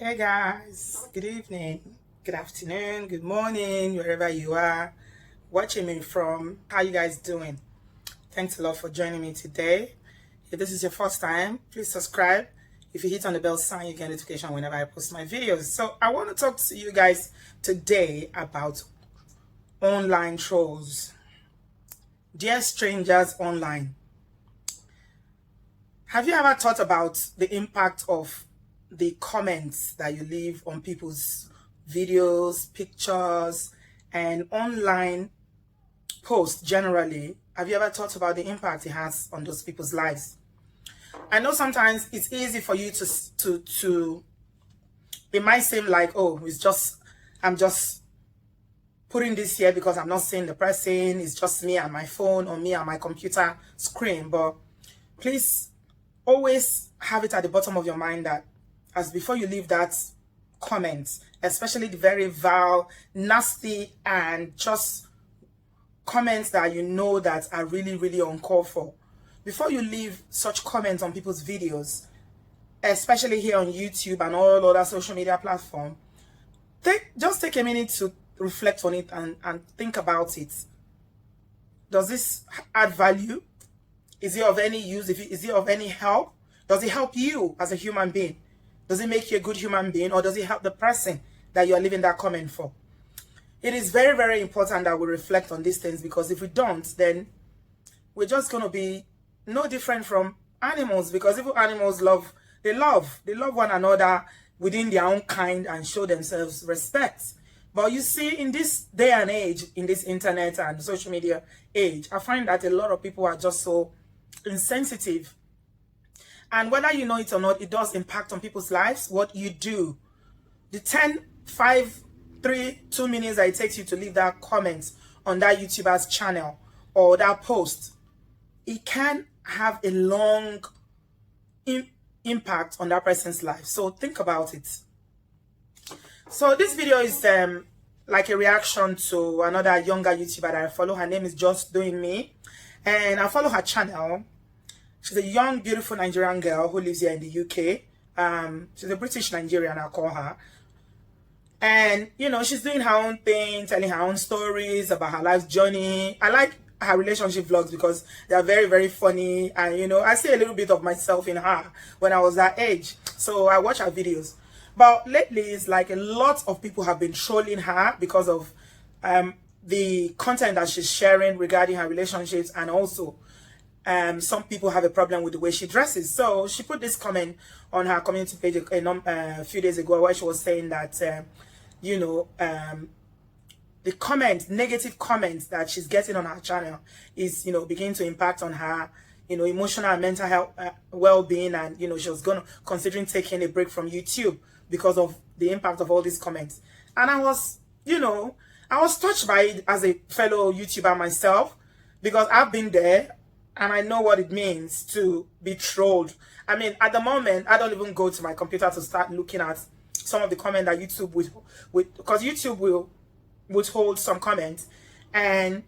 Hey guys, good evening, good afternoon, good morning, wherever you are watching me from. How you guys doing? Thanks a lot for joining me today. If this is your first time, please subscribe. If you hit on the bell sign, you get notification whenever I post my videos. So I want to talk to you guys today about online trolls. Dear strangers online, have you ever thought about the impact of the comments that you leave on people's videos, pictures, and online posts generally? Have you ever thought about the impact it has on those people's lives? I know sometimes it's easy for you to it might seem like, oh, I'm just putting this here because I'm not seeing the person, it's just me and my phone or me and my computer screen. But please always have it at the bottom of your mind that as before you leave that comment, especially the very vile, nasty, and just comments that you know that are really, really uncalled for, before you leave such comments on people's videos, especially here on YouTube and all other social media platforms, just take a minute to reflect on it and think about it. Does this add value? Is it of any use? Is it of any help? Does it help you as a human being? Does it make you a good human being, or does it help the person that you are leaving that comment for? It is very, very important that we reflect on these things, because if we don't, then we're just going to be no different from animals, because even animals love one another within their own kind and show themselves respect. But you see, in this day and age, in this internet and social media age, I find that a lot of people are just so insensitive. And whether you know it or not, it does impact on people's lives. What you do, the 10, 5, 3, 2 minutes that it takes you to leave that comment on that YouTuber's channel or that post, it can have a long impact on that person's life. So think about it. So this video is like a reaction to another younger YouTuber that I follow. Her name is Just Doing Me, and I follow her channel. She's a young, beautiful Nigerian girl who lives here in the UK. She's a British Nigerian, I'll call her. And, you know, she's doing her own thing, telling her own stories about her life journey. I like her relationship vlogs because they're very, very funny. And, you know, I see a little bit of myself in her when I was that age. So I watch her videos. But lately, it's like a lot of people have been trolling her because of the content that she's sharing regarding her relationships, and also some people have a problem with the way she dresses. So she put this comment on her community page a few days ago, where she was saying that, you know, the negative comments that she's getting on her channel is, you know, beginning to impact on her, you know, emotional and mental health, well-being. And, you know, she was considering taking a break from YouTube because of the impact of all these comments. And I was, you know, I was touched by it as a fellow YouTuber myself, because I've been there. And I know what it means to be trolled. I mean, at the moment, I don't even go to my computer to start looking at some of the comments that YouTube because YouTube will withhold some comments and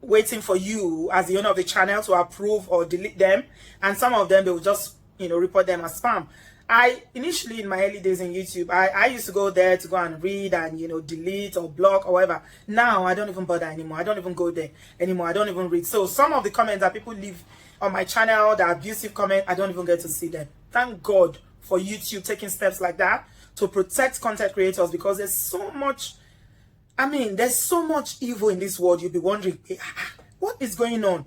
waiting for you as the owner of the channel to approve or delete them. And some of them, they will just, you know, report them as spam. Initially in my early days in YouTube, I used to go there to go and read and, you know, delete or block or whatever. Now I don't even bother anymore. I don't even go there anymore. I don't even read. So some of the comments that people leave on my channel, the abusive comment, I don't even get to see them. Thank God for YouTube taking steps like that to protect content creators, because there's so much, I mean, there's so much evil in this world. You'll be wondering, what is going on?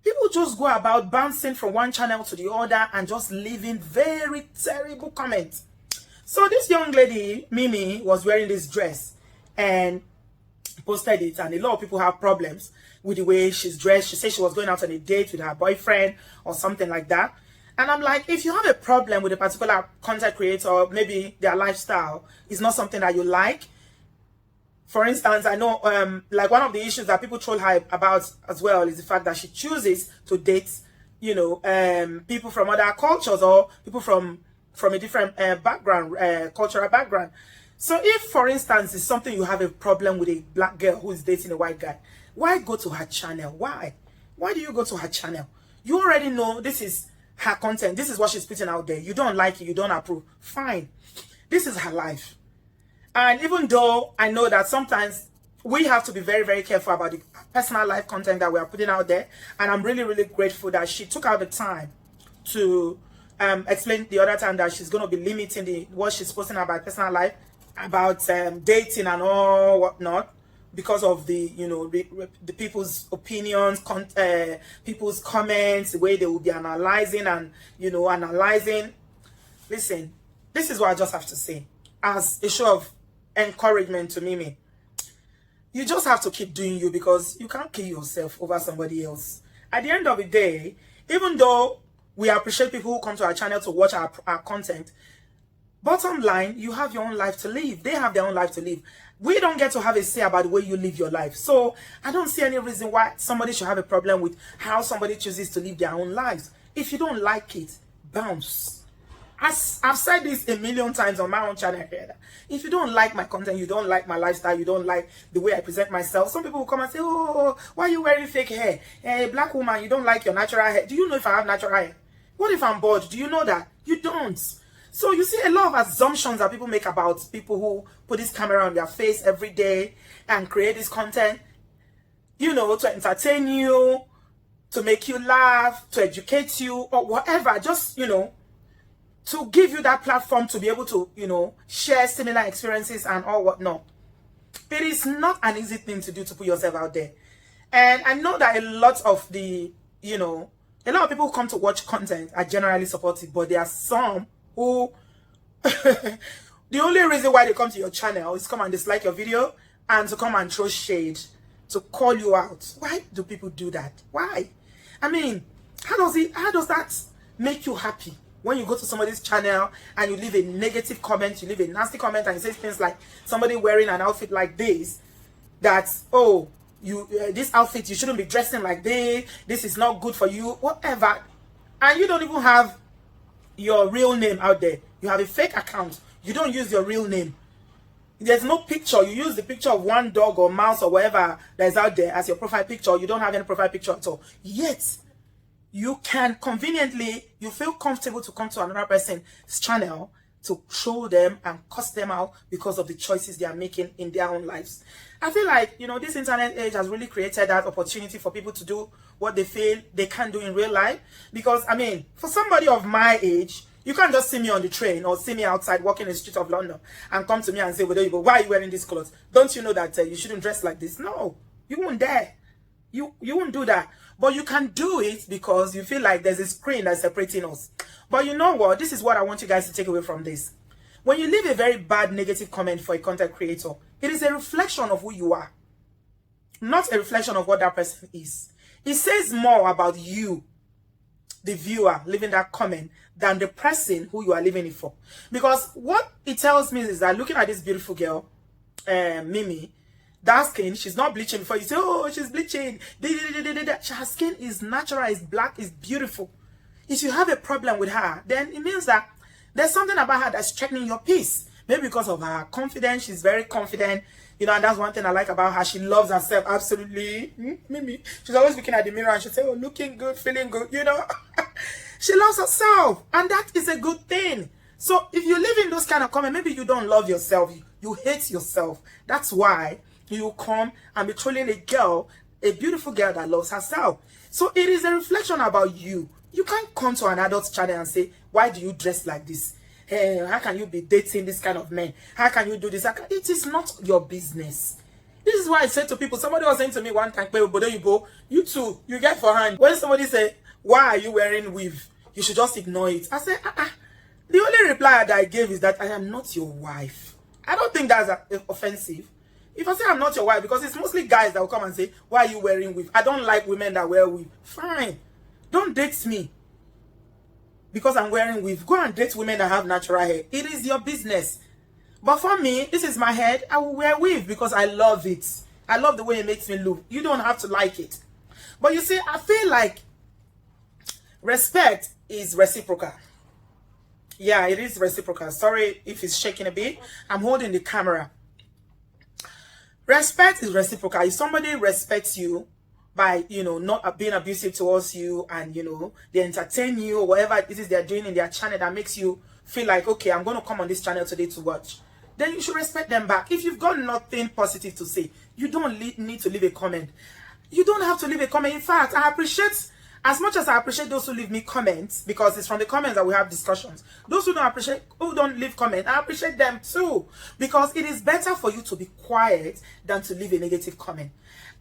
People just go about bouncing from one channel to the other and just leaving very terrible comments. So this young lady, Mimi, was wearing this dress, and posted it, and a lot of people have problems with the way she's dressed. She said she was going out on a date with her boyfriend or something like that. And I'm like, if you have a problem with a particular content creator, maybe their lifestyle is not something that you like. For instance, I know like one of the issues that people troll her about as well is the fact that she chooses to date, you know, people from other cultures or people from a different background, cultural background. So if, for instance, it's something you have a problem with a black girl who is dating a white guy, why go to her channel? Why? Why do you go to her channel? You already know this is her content. This is what she's putting out there. You don't like it. You don't approve. Fine. This is her life. And even though I know that sometimes we have to be very, very careful about the personal life content that we are putting out there. And I'm really, really grateful that she took out the time to explain the other time that she's going to be limiting what she's posting about personal life, about dating and all whatnot, because of the, you know, the people's opinions, people's comments, the way they will be analyzing and, you know, analyzing. Listen, this is what I just have to say as a show of encouragement to Mimi. You just have to keep doing you, because you can't kill yourself over somebody else. At the end of the day, even though we appreciate people who come to our channel to watch our content, bottom line, you have your own life to live. They have their own life to live. We don't get to have a say about the way you live your life. So I don't see any reason why somebody should have a problem with how somebody chooses to live their own lives. If you don't like it, bounce. As I've said this a million times on my own channel here. If you don't like my content, you don't like my lifestyle, you don't like the way I present myself, some people will come and say, oh, why are you wearing fake hair? Hey, black woman, you don't like your natural hair. Do you know if I have natural hair? What if I'm bald? Do you know that? You don't. So you see a lot of assumptions that people make about people who put this camera on their face every day and create this content, you know, to entertain you, to make you laugh, to educate you, or whatever. Just, you know, to give you that platform to be able to, you know, share similar experiences and all whatnot. It is not an easy thing to do, to put yourself out there. And I know that a lot of the, you know, a lot of people who come to watch content are generally supportive, but there are some who, the only reason why they come to your channel is to come and dislike your video and to come and throw shade, to call you out. Why do people do that? Why? I mean, how does that make you happy? When you go to somebody's channel and you leave a negative comment, you leave a nasty comment and you say things like, somebody wearing an outfit like this, that, oh, you this outfit, you shouldn't be dressing like this is not good for you, whatever. And you don't even have your real name out there. You have a fake account. You don't use your real name. There's no picture. You use the picture of one dog or mouse or whatever that is out there as your profile picture. You don't have any profile picture at all. Yet, you can conveniently, you feel comfortable to come to another person's channel to show them and cuss them out because of the choices they are making in their own lives. I feel like, you know, this internet age has really created that opportunity for people to do what they feel they can't do in real life. Because, I mean, for somebody of my age, you can't just see me on the train or see me outside walking in the street of London and come to me and say, Obodo, why are you wearing these clothes? Don't you know that you shouldn't dress like this? No, you won't dare. You won't do that. But you can do it because you feel like there's a screen that's separating us. But you know what? This is what I want you guys to take away from this. When you leave a very bad negative comment for a content creator, it is a reflection of who you are, not a reflection of what that person is. It says more about you, the viewer, leaving that comment, than the person who you are leaving it for. Because what it tells me is that looking at this beautiful girl, Mimi, dark skin, she's not bleaching before you say, oh, she's bleaching. Her skin is natural, is black, is beautiful. If you have a problem with her, then it means that there's something about her that's threatening your peace. Maybe because of her confidence. She's very confident. You know, and that's one thing I like about her. She loves herself, absolutely. Mimi, she's always looking at the mirror and she'll say, oh, looking good, feeling good, you know. She loves herself. And that is a good thing. So if you live in those kind of comments, maybe you don't love yourself. You hate yourself. That's why you come and be trolling a girl, a beautiful girl that loves herself. So it is a reflection about you. You can't come to an adult channel and say, why do you dress like this? Hey, how can you be dating this kind of men? How can you do this? It is not your business. This is why I said to people, somebody was saying to me one time, Obodo, you too, you get for hand. When somebody say, why are you wearing weave? You should just ignore it. I said, The only reply that I gave is that I am not your wife. I don't think that's offensive. If I say I'm not your wife, because it's mostly guys that will come and say, why are you wearing weave? I don't like women that wear weave. Fine. Don't date me because I'm wearing weave. Go and date women that have natural hair. It is your business. But for me, this is my head. I will wear weave because I love it. I love the way it makes me look. You don't have to like it. But you see, I feel like respect is reciprocal. Yeah, it is reciprocal. Sorry if it's shaking a bit. I'm holding the camera. Respect is reciprocal. If somebody respects you by, not being abusive towards you, and, they entertain you or whatever it is they're doing in their channel that makes you feel like, okay, I'm going to come on this channel today to watch, then you should respect them back. If you've got nothing positive to say, you don't need to leave a comment. You don't have to leave a comment. In fact, I appreciate, as much as I appreciate those who leave me comments, because it's from the comments that we have discussions. Those who don't leave comments, I appreciate them too, because it is better for you to be quiet than to leave a negative comment.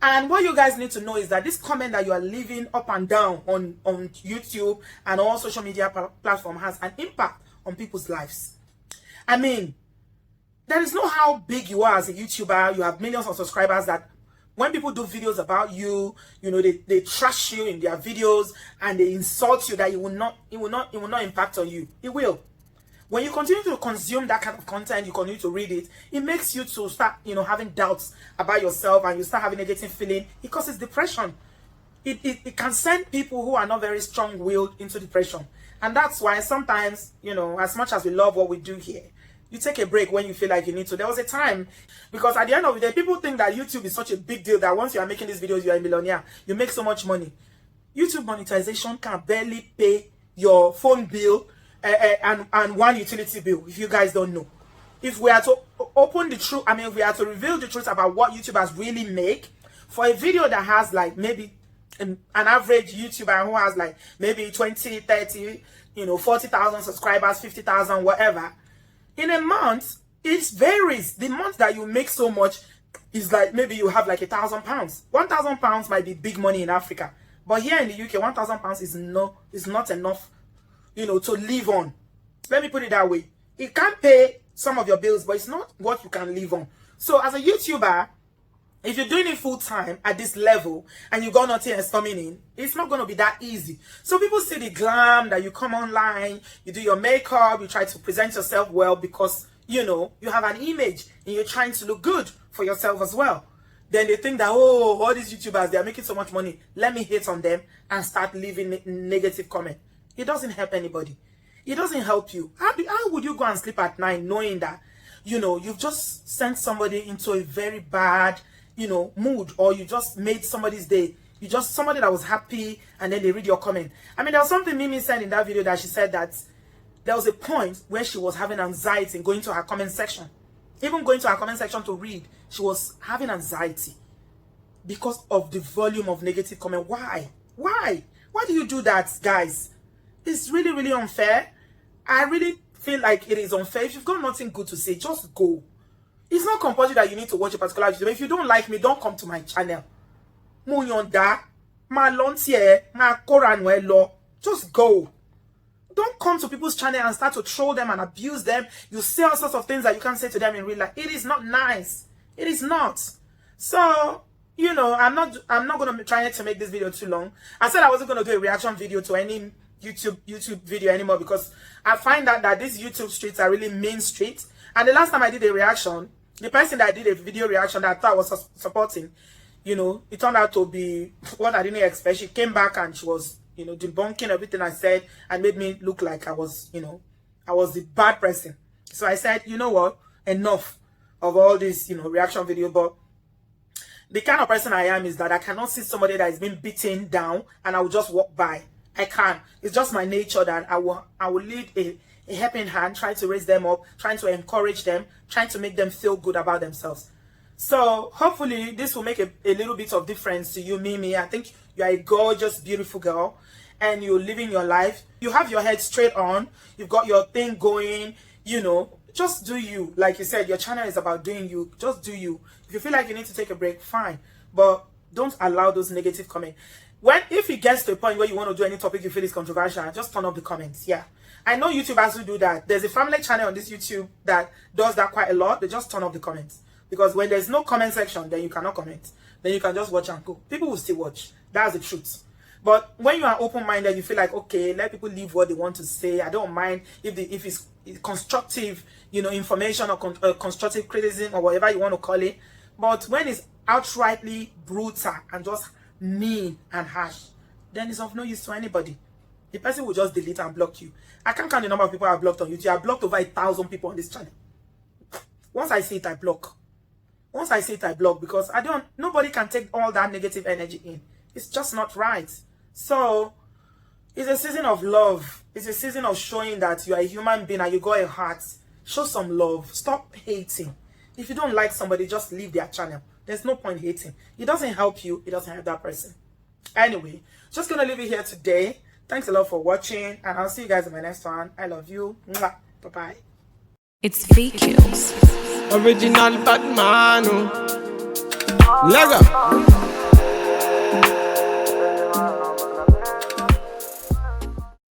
And what you guys need to know is that this comment that you are leaving up and down on YouTube and all social media platform has an impact on people's lives. I mean, there is no how big you are as a YouTuber. You have millions of subscribers that when people do videos about you, they trash you in their videos and they insult you, that it will not impact on you. It will. When you continue to consume that kind of content, you continue to read it, it makes you to start, having doubts about yourself, and you start having a negative feeling. It causes depression. It can send people who are not very strong-willed into depression. And that's why sometimes, as much as we love what we do here, you take a break when you feel like you need to. There was a time, because at the end of the day, people think that YouTube is such a big deal that once you are making these videos, you are a millionaire. You make so much money. YouTube monetization can barely pay your phone bill and one utility bill, if you guys don't know. If we are to open the truth, if we are to reveal the truth about what YouTubers really make, for a video that has like maybe an average YouTuber who has like maybe 20, 30, 40,000 subscribers, 50,000, whatever, in a month, it varies. The month that you make so much is like maybe you have like £1,000. £1,000 might be big money in Africa, but here in the UK, £1,000 is not enough, to live on. Let me put it that way. It can pay some of your bills, but it's not what you can live on. So as a YouTuber, if you're doing it full time at this level and you got nothing else coming in, it's not going to be that easy. So people see the glam that you come online, you do your makeup, you try to present yourself well because, you have an image and you're trying to look good for yourself as well. Then they think that, oh, all these YouTubers, they are making so much money. Let me hate on them and start leaving negative comment. It doesn't help anybody. It doesn't help you. How would you go and sleep at night knowing that, you've just sent somebody into a very bad, mood, or you just made somebody's day. Somebody that was happy, and then they read your comment. There was something Mimi said in that video that she said that there was a point where she was having anxiety in going to her comment section. Even going to her comment section to read, she was having anxiety because of the volume of negative comment. Why? Why do you do that, guys? It's really, really unfair. I really feel like it is unfair. If you've got nothing good to say, just go. It's not compulsory that you need to watch a particular video. If you don't like me, don't come to my channel. Just go. Don't come to people's channel and start to troll them and abuse them. You say all sorts of things that you can't say to them in real life. It is not nice. It is not. So, I'm not going to try to make this video too long. I said I wasn't going to do a reaction video to any YouTube video anymore, because I find out that these YouTube streets are really mean streets. And the last time I did a reaction, the person that I did a video reaction that I thought was supporting, it turned out to be what I didn't expect. She came back and she was, debunking everything I said and made me look like I was, I was the bad person. So I said, you know what, enough of all this, reaction video. But the kind of person I am is that I cannot see somebody that is being beaten down and I will just walk by. I can't. It's just my nature that I will lead a helping hand, trying to raise them up, trying to encourage them, trying to make them feel good about themselves. So hopefully this will make a little bit of difference to you, Mimi. I think you are a gorgeous, beautiful girl and you're living your life. You have your head straight on. You've got your thing going, just do you. Like you said, your channel is about doing you. Just do you. If you feel like you need to take a break, fine. But don't allow those negative comments. If it gets to a point where you want to do any topic you feel is controversial, just turn off the comments. Yeah. I know YouTubers who do that. There's a family channel on this YouTube that does that quite a lot. They just turn off the comments. Because when there's no comment section, then you cannot comment. Then you can just watch and go. People will still watch. That's the truth. But when you are open-minded, you feel like, okay, let people leave what they want to say. I don't mind if it's constructive, information or constructive criticism or whatever you want to call it. But when it's outrightly brutal and just mean and harsh, then it's of no use to anybody. The person will just delete and block you. I can't count the number of people I've blocked on YouTube. I've blocked over 1,000 people on this channel. Once I see it, I block. Once I see it, I block, because nobody can take all that negative energy in. It's just not right. So it's a season of love. It's a season of showing that you are a human being and you got a heart. Show some love. Stop hating. If you don't like somebody, just leave their channel. There's no point hating. It doesn't help you. It doesn't help that person. Anyway, just gonna leave it here today. Thanks a lot for watching, and I'll see you guys in my next one. I love you. Mwah. Bye-bye. It's VQs. Original Batman. Lego.